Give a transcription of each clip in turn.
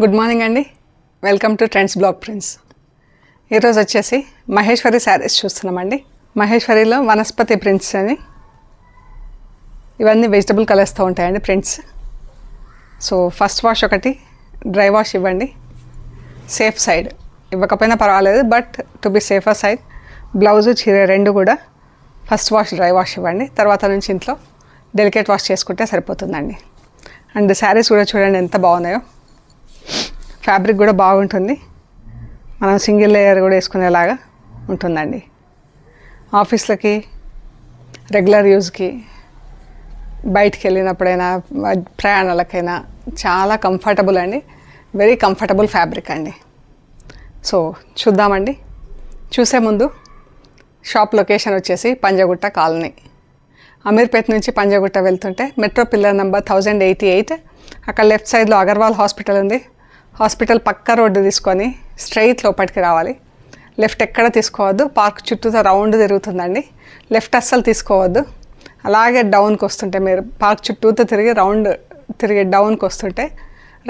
Good morning అండి. Welcome to trends blog prints. ఈరోజు వచ్చేసి మహేశ్వరి శారీస్ చూస్తున్నామండి. మహేశ్వరిలో వనస్పతి ప్రింట్స్ అని ఇవన్నీ వెజిటబుల్ కలర్స్తో ఉంటాయండి ప్రింట్స్. సో ఫస్ట్ వాష్ ఒకటి, డ్రై వాష్ ఇవ్వండి. సేఫ్ సైడ్ ఇవ్వకపోయినా పర్వాలేదు, but to be safer side blouse చీర రెండు కూడా ఫస్ట్ వాష్ డ్రై వాష్ ఇవ్వండి. తర్వాత నుంచి ఇంట్లో డెలికేట్ వాష్ చేసుకుంటే సరిపోతుందండి. అండ్ శారీస్ కూడా చూడండి ఎంత బాగున్నాయో. ఫ్యాబ్రిక్ కూడా బాగుంటుంది, మనం సింగిల్ లేయర్ కూడా వేసుకునేలాగా ఉంటుందండి. ఆఫీస్లకి, రెగ్యులర్ యూజ్కి, బయటికి వెళ్ళినప్పుడైనా, ప్రయాణాలకైనా చాలా కంఫర్టబుల్ అండి. వెరీ కంఫర్టబుల్ ఫ్యాబ్రిక్ అండి. సో చూద్దామండి. చూసే ముందు షాప్ లొకేషన్ వచ్చేసి పంజగుట్ట కాలనీ. అమీర్పేట్ నుంచి పంజగుట్ట వెళ్తుంటే మెట్రో పిల్లర్ నెంబర్ 1088, అక్కడ లెఫ్ట్ సైడ్లో అగర్వాల్ హాస్పిటల్ ఉంది. హాస్పిటల్ పక్క రోడ్డు తీసుకొని స్ట్రైట్ లోపలికి రావాలి. లెఫ్ట్ ఎక్కడ తీసుకోవద్దు, పార్క్ చుట్టూతో రౌండ్ తిరుగుతుందండి. లెఫ్ట్ అస్సలు తీసుకోవద్దు. అలాగే డౌన్కి వస్తుంటే, మీరు పార్క్ చుట్టూతో తిరిగి డౌన్కి వస్తుంటే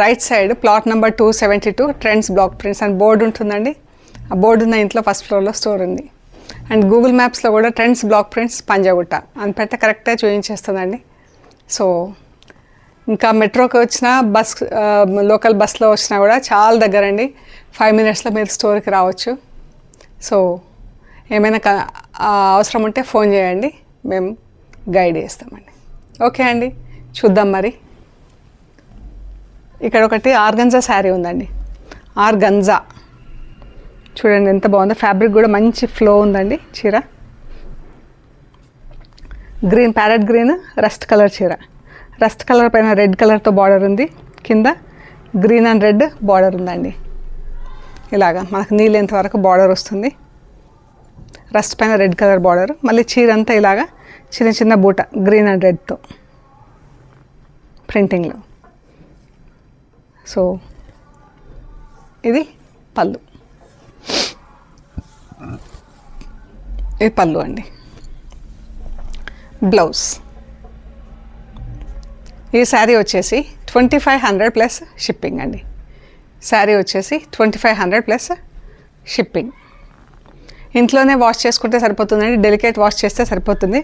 right side plot number 272 trends block prints అని బోర్డు ఉంటుందండి. ఆ బోర్డు ఉన్న ఇంట్లో ఫస్ట్ ఫ్లోర్లో స్టోర్ ఉంది. అండ్ గూగుల్ మ్యాప్స్లో కూడా ట్రెండ్స్ బ్లాక్ ప్రింట్స్ పంజగుట్ట అని పెడితే కరెక్ట్గా చూపించేస్తుందండి. సో ఇంకా మెట్రోకి వచ్చినా, లోకల్ బస్లో వచ్చినా కూడా చాలా దగ్గరండి. 5 minutesలో మీరు స్టోర్కి రావచ్చు. సో ఏమైనా అవసరం ఉంటే ఫోన్ చేయండి, మేము గైడ్ చేస్తామండి. ఓకే అండి, చూద్దాం మరి. ఇక్కడ ఒకటి ఆర్గంజా శారీ ఉందండి. ఆర్గంజా చూడండి ఎంత బాగుందో. ఫ్యాబ్రిక్ కూడా మంచి ఫ్లో ఉందండి. చీర green, parrot green, rust colour చీర. రస్ట్ కలర్ పైన రెడ్ కలర్తో బార్డర్ ఉంది. కింద గ్రీన్ అండ్ రెడ్ బార్డర్ ఉందండి. ఇలాగా మనకు నీళ్ళెంత వరకు బార్డర్ వస్తుంది. రస్ట్ పైన రెడ్ కలర్ బార్డర్, మళ్ళీ చీర అంతా ఇలాగా చిన్న చిన్న బూట గ్రీన్ అండ్ రెడ్తో ప్రింటింగ్లో. సో ఇది పళ్ళు, ఇది పళ్ళు అండి. బ్లౌజ్. ఈ శారీ వచ్చేసి 2500 ప్లస్ షిప్పింగ్ అండి. శారీ వచ్చేసి 2500 ప్లస్ షిప్పింగ్. ఇంట్లోనే వాష్ చేసుకుంటే సరిపోతుందండి. డెలికేట్ వాష్ చేస్తే సరిపోతుంది.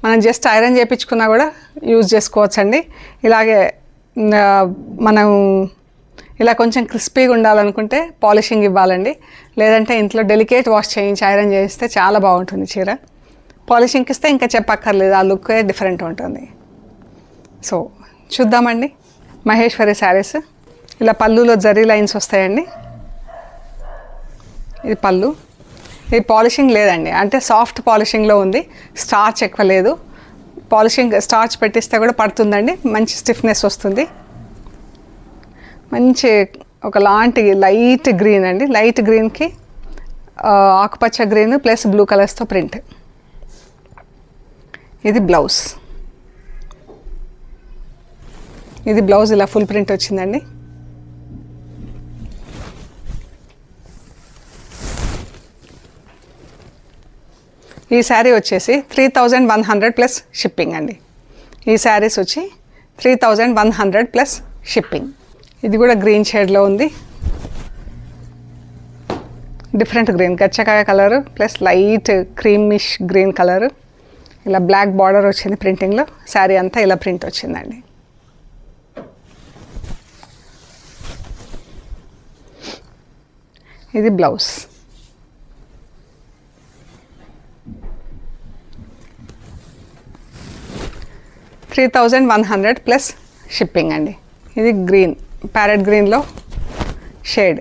మనం జస్ట్ ఐరన్ చేయించుకున్నా కూడా యూజ్ చేసుకోవచ్చండి. ఇలాగే మనం ఇలా కొంచెం క్రిస్పీగా ఉండాలనుకుంటే పాలిషింగ్ ఇవ్వాలండి. లేదంటే ఇంట్లో డెలికేట్ వాష్ చేయించి ఐరన్ చేస్తే చాలా బాగుంటుంది చీర. పాలిషింగ్కి ఇస్తే ఇంకా చెప్పక్కర్లేదు, ఆ లుక్కే డిఫరెంట్ ఉంటుంది. సో చూద్దామండి. మహేశ్వరి శారీస్. ఇలా పళ్ళులో జరీ లైన్స్ వస్తాయండి. ఇది పళ్ళు. ఇది పాలిషింగ్ లేదండి, అంటే సాఫ్ట్ పాలిషింగ్లో ఉంది. స్టార్చ్ ఎక్కువ లేదు. పాలిషింగ్ స్టార్చ్ పెట్టిస్తే కూడా పడుతుందండి. మంచి స్టిఫ్నెస్ వస్తుంది. మంచి ఒకలాంటి లైట్ గ్రీన్ అండి. లైట్ గ్రీన్కి ఆకుపచ్చ గ్రీన్ ప్లస్ బ్లూ కలర్స్తో ప్రింట్. ఇది బ్లౌజ్. ఇది బ్లౌజ్ ఇలా ఫుల్ ప్రింట్ వచ్చిందండి. ఈ శారీ వచ్చేసి 3100 ప్లస్ షిప్పింగ్ అండి. ఈ శారీస్ వచ్చి 3100 ప్లస్ షిప్పింగ్. ఇది కూడా గ్రీన్ షేడ్లో ఉంది. డిఫరెంట్ గ్రీన్, గచ్చకాయ colour plus light creamish green colour. ఇలా బ్లాక్ బార్డర్ వచ్చింది ప్రింటింగ్లో. శారీ అంతా ఇలా ప్రింట్ వచ్చిందండి. ఇది బ్లౌజ్. $3100 ప్లస్ షిప్పింగ్ అండి. ఇది గ్రీన్, ప్యారెట్ గ్రీన్లో షేడ్.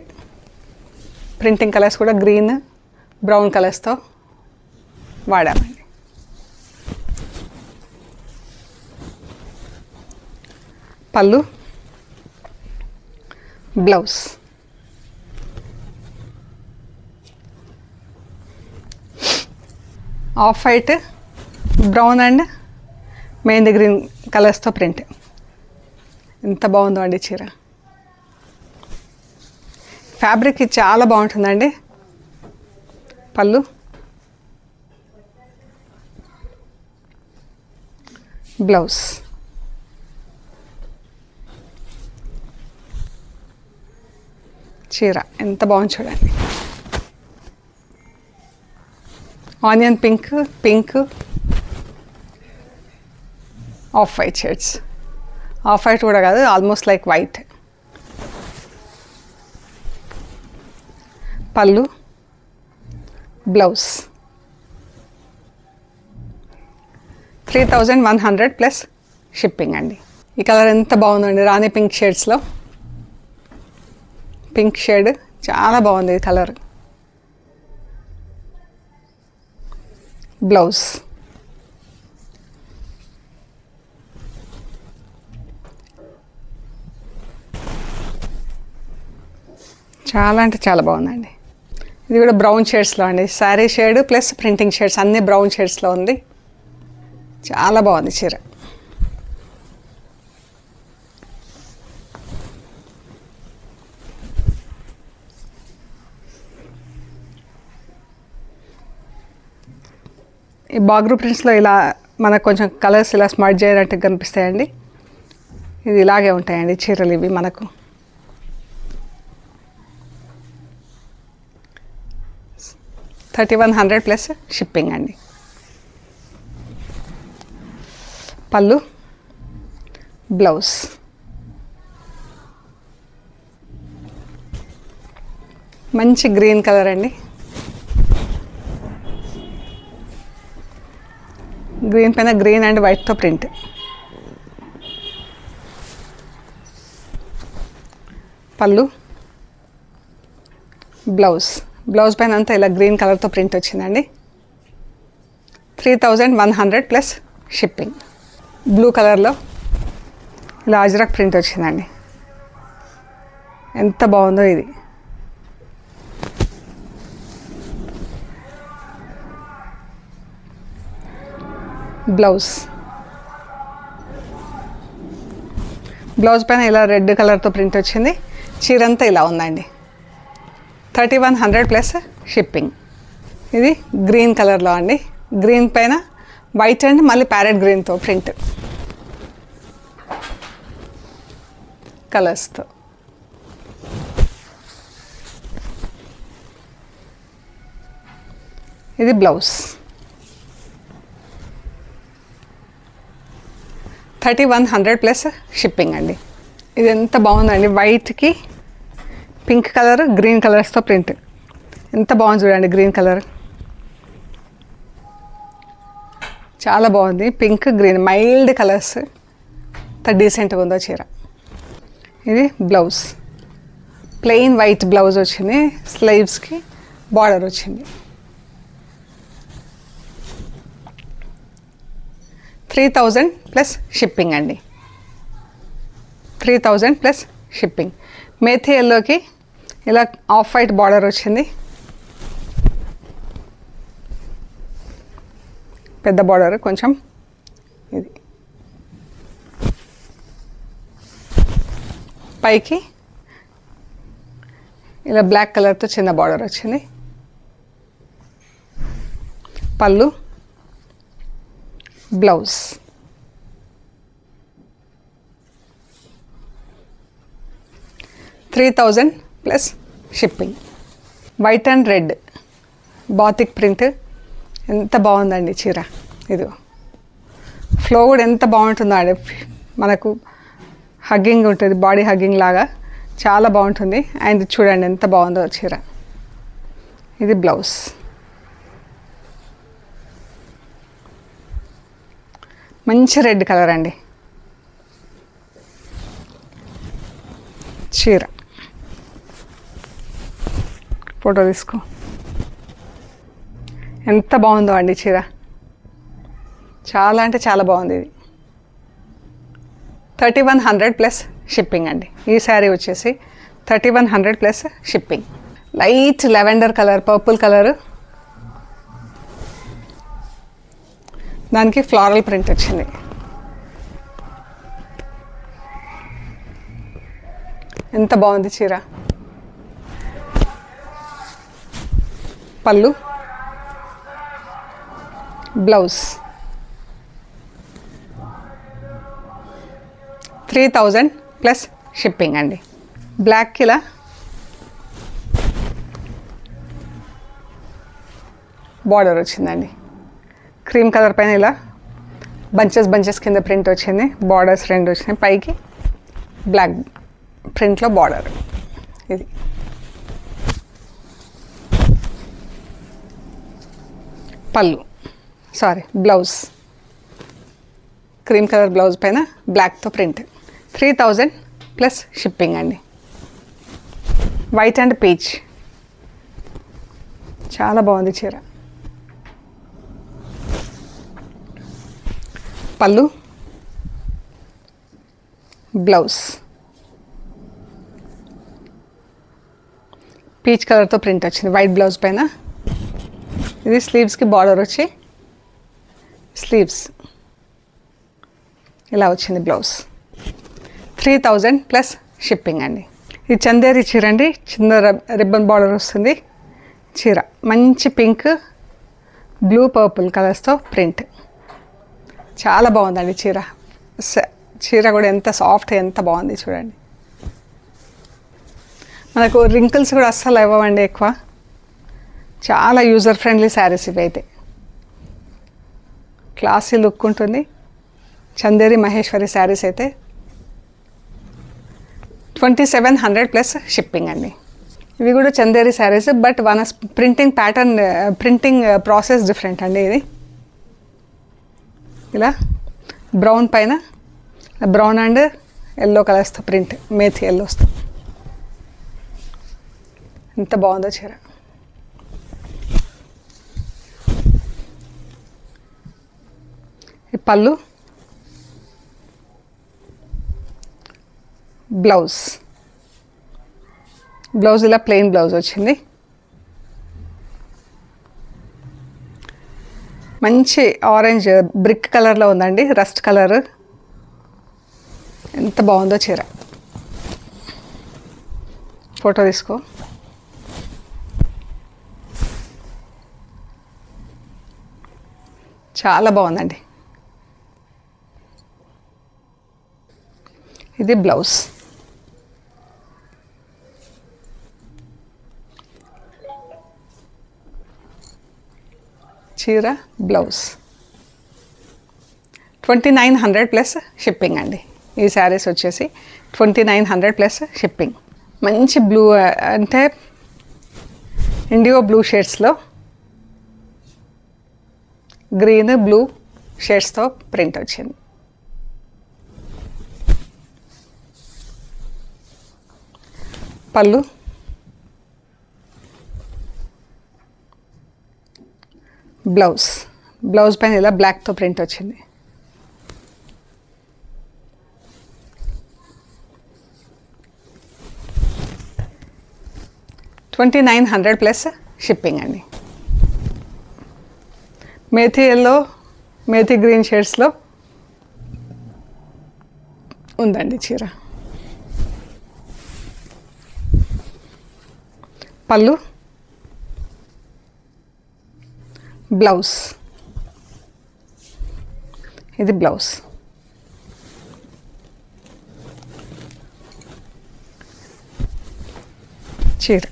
ప్రింటింగ్ కలర్స్ కూడా గ్రీన్, బ్రౌన్ కలర్స్తో వాడామండి. పళ్ళు, blouse. Off white, brown and mehndi green కలర్స్తో ప్రింట్. ఎంత బాగుందో అండి చీర. ఫ్యాబ్రిక్ చాలా బాగుంటుందండి. పళ్ళు, బ్లౌజ్. చీర ఎంత బాగుంది చూడండి. Onion pink, pink, off white shades. Off white కూడా కాదు, ఆల్మోస్ట్ లైక్ వైట్. పళ్ళు, బ్లౌజ్ 3100 ప్లస్ షిప్పింగ్ అండి. ఈ కలర్ ఎంత బాగుందండి, రాణి పింక్ షేడ్స్లో. పింక్ షేడ్ చాలా బాగుంది ఈ కలర్. బ్లౌజ్ చాలా అంటే చాలా బాగుందండి. ఇది కూడా బ్రౌన్ షేడ్స్లో అండి. Sari shade plus printing shades అన్నీ బ్రౌన్ షేడ్స్లో ఉంది. చాలా బాగుంది చీర. ఈ బాగ్రూ ప్రింట్స్లో ఇలా మనకు కొంచెం కలర్స్ ఇలా స్మర్ట్ చేయనట్టు కనిపిస్తాయండి. ఇది ఇలాగే ఉంటాయండి చీరలు ఇవి మనకు. $3100 ప్లస్ షిప్పింగ్ అండి. పళ్ళు, బ్లౌజ్ మంచి గ్రీన్ కలర్ అండి. గ్రీన్ పైన గ్రీన్ అండ్ వైట్తో ప్రింట్. పళ్ళు, బ్లౌజ్. బ్లౌజ్ పైన అంతా ఇలా గ్రీన్ కలర్తో ప్రింట్ వచ్చిందండి. 3100 ప్లస్ షిప్పింగ్. బ్లూ కలర్లో ఇలా అజ్రక్ ప్రింట్ వచ్చిందండి. ఎంత బాగుందో ఇది. బ్లౌజ్. బ్లౌజ్ పైన ఇలా రెడ్ కలర్తో ప్రింట్ వచ్చింది. చీరంతా ఇలా ఉందండి. 3100 ప్లస్ షిప్పింగ్. ఇది గ్రీన్ కలర్లో అండి. గ్రీన్ పైన వైట్ అండ్ మళ్ళీ ప్యారెట్ గ్రీన్తో ప్రింట్ కలర్స్తో. ఇది బ్లౌజ్. 3100 ప్లస్ షిప్పింగ్ అండి. ఇది ఎంత బాగుందండి. వైట్కి పింక్ కలర్, గ్రీన్ కలర్స్తో ప్రింట్ ఎంత బాగుంది చూడండి. గ్రీన్ కలర్ చాలా బాగుంది. Pink, green mild colours. ఎంత డీసెంట్గా ఉందో చీర. ఇది బ్లౌజ్. ప్లెయిన్ వైట్ బ్లౌజ్ వచ్చింది. స్లీవ్స్కి బార్డర్ వచ్చింది. 3000 ప్లస్ షిప్పింగ్ అండి. 3000 ప్లస్ షిప్పింగ్. మేథీ ఎల్లోకి ఇలా ఆఫ్ వైట్ బార్డర్ వచ్చింది. పెద్ద బార్డర్ కొంచెం. ఇది పైకి ఇలా బ్లాక్ కలర్తో చిన్న బార్డర్ వచ్చింది. పళ్ళు, blouse. $3000 plus shipping. White and red batik print ఎంత బాగుందండి చీర. ఇది ఫ్లో కూడా ఎంత బాగుంటుందో అండి. మనకు హగ్గింగ్ ఉంటుంది, బాడీ హగ్గింగ్ లాగా చాలా బాగుంటుంది. అండ్ చూడండి ఎంత బాగుందో చీర. ఇది బ్లౌజ్. మంచి రెడ్ కలర్ అండి చీర. ఫోటో తీసుకో. ఎంత బాగుందో అండి చీర. చాలా అంటే చాలా బాగుంది ఇది. 3100 ప్లస్ షిప్పింగ్ అండి. ఈ శారీ వచ్చేసి 3100 plus shipping. Light lavender colour, purple colour, దానికి ఫ్లోరల్ ప్రింట్ వచ్చింది. ఎంత బాగుంది చీర. పళ్ళు, బ్లౌజ్. 3000 ప్లస్ షిప్పింగ్ అండి. బ్లాక్ ఇలా బార్డర్ వచ్చిందండి. క్రీమ్ కలర్ పైన ఇలా బంచెస్ కింద ప్రింట్ వచ్చింది. బార్డర్స్ 2 వచ్చినాయి. పైకి బ్లాక్ ప్రింట్లో బార్డర్. ఇది పళ్ళు, బ్లౌజ్. క్రీమ్ కలర్ బ్లౌజ్ పైన బ్లాక్తో ప్రింట్. 3000 ప్లస్ షిప్పింగ్ అండి. వైట్ అండ్ పీచ్, చాలా బాగుంది చీర. పళ్ళు, బ్లౌజ్ పీచ్ కలర్తో ప్రింట్ వచ్చింది వైట్ బ్లౌజ్ పైన. ఇది స్లీవ్స్కి బార్డర్ వచ్చి స్లీవ్స్ ఇలా వచ్చింది బ్లౌజ్. 3000 ప్లస్ షిప్పింగ్ అండి. ఇది చందేరి చీర అండి. చిన్న రిబ్బన్ బార్డర్ వస్తుంది. చీర మంచి పింక్, బ్లూ, పర్పుల్ కలర్స్తో ప్రింట్. చాలా బాగుందండి చీర. చీర కూడా ఎంత సాఫ్ట్, ఎంత బాగుంది చూడండి. మనకు రింకిల్స్ కూడా అస్సలు ఇవ్వండి ఎక్కువ. చాలా యూజర్ ఫ్రెండ్లీ శారీస్ ఇవి. అయితే క్లాసీ లుక్ ఉంటుంది. చందేరి మహేశ్వరి శారీస్ అయితే 2700 ప్లస్ షిప్పింగ్ అండి. ఇవి కూడా చందేరి శారీస్, బట్ మన printing pattern, printing process different అండి. ఇది ఇలా బ్రౌన్ పైన బ్రౌన్ అండ్ ఎల్లో కలర్స్తో ప్రింట్, మేథి ఎల్లోస్తో. ఎంత బాగుందో చీర. ఈ పళ్ళు, బ్లౌజ్ ఇలా ప్లెయిన్ బ్లౌజ్ వచ్చింది. మంచి ఆరెంజ్ బ్రిక్ కలర్లో ఉందండి, రస్ట్ కలర్. ఎంత బాగుందో చీర. ఫోటో తీసుకో. చాలా బాగుందండి. ఇది బ్లౌజ్. చీర బ్లౌజ్ 2900 ప్లస్ షిప్పింగ్ అండి. ఈ శారీస్ వచ్చేసి 2900 ప్లస్ షిప్పింగ్. మంచి బ్లూ అంటే ఇండిగో బ్లూ షేడ్స్లో గ్రీన్, బ్లూ షేడ్స్తో ప్రింట్ వచ్చింది. పళ్ళు, బ్లౌజ్ పైన ఇలా బ్లాక్తో ప్రింట్ వచ్చింది. $2900 ప్లస్ షిప్పింగ్ అండి. మేథీ ఎల్లో, మేథీ గ్రీన్ షేడ్స్లో ఉందండి చీర. పళ్ళు, బ్లౌజ్. ఇది బ్లౌజ్. చీర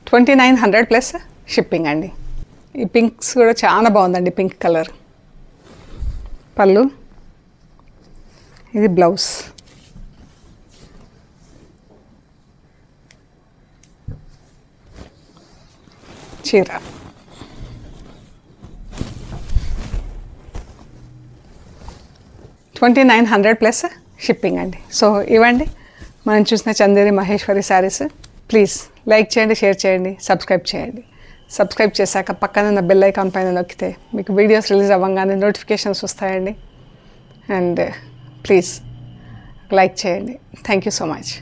2900 ప్లస్ షిప్పింగ్ అండి. ఈ పింక్స్ కూడా చాలా బాగుందండి, పింక్ కలర్. పళ్ళు, ఇది బ్లౌజ్. చీర 2900 ప్లస్ షిప్పింగ్ అండి. సో ఇవ్వండి మనం చూసిన చందేరి మహేశ్వరి శారీస్. ప్లీజ్ లైక్ చేయండి, షేర్ చేయండి, సబ్స్క్రైబ్ చేయండి. సబ్స్క్రైబ్ చేశాక పక్కన ఉన్న బెల్ ఐకాన్ పైన నొక్కితే మీకు వీడియోస్ రిలీజ్ అవ్వగానే నోటిఫికేషన్స్ వస్తాయండి. అండ్ ప్లీజ్ లైక్ చేయండి. Thank you so much.